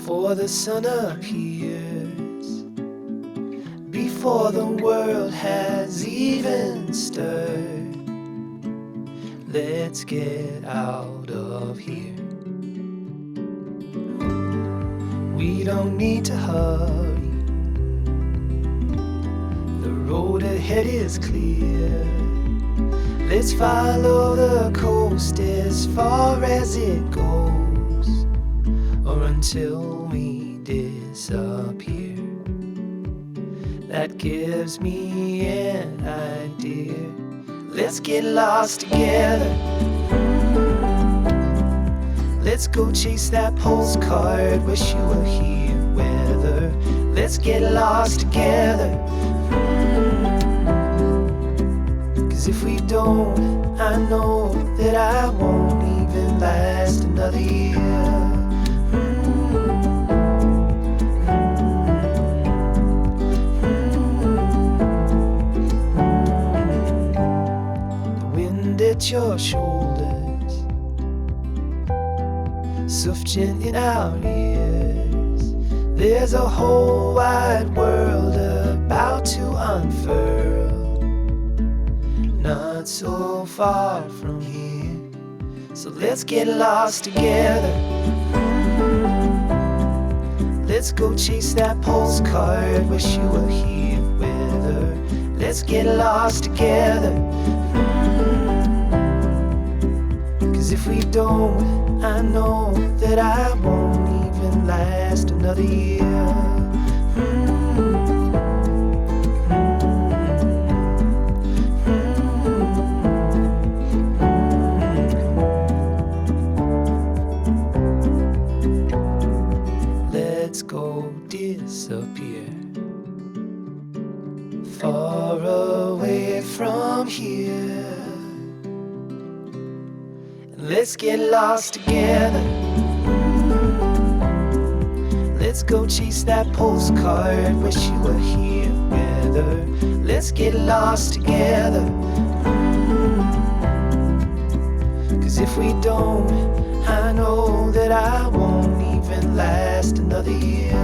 before the sun appears, before the world has even stirred. Let's get out of here. We don't need to hurry. The road ahead is clear. Let's follow the coast as far as it goes, or until we disappear. That gives me an idea. Let's get lost together. Let's go chase that postcard. Wish you were here. Weather. Let's get lost together. 'Cause if we don't, I know that I won't even last another year. The wind at your shoulders, sufficient in our ears. There's a whole wide world about to unfurl, not so far from here. So let's get lost together. Let's go chase that postcard. Wish you were here with her. Let's get lost together. 'Cause if we don't, I know that I won't even last another year. Let's go disappear far away from here. Let's get lost together. Let's go chase that postcard. Wish you were here with her. Let's get lost together. 'Cause if we don't, I know that I won't even last another year.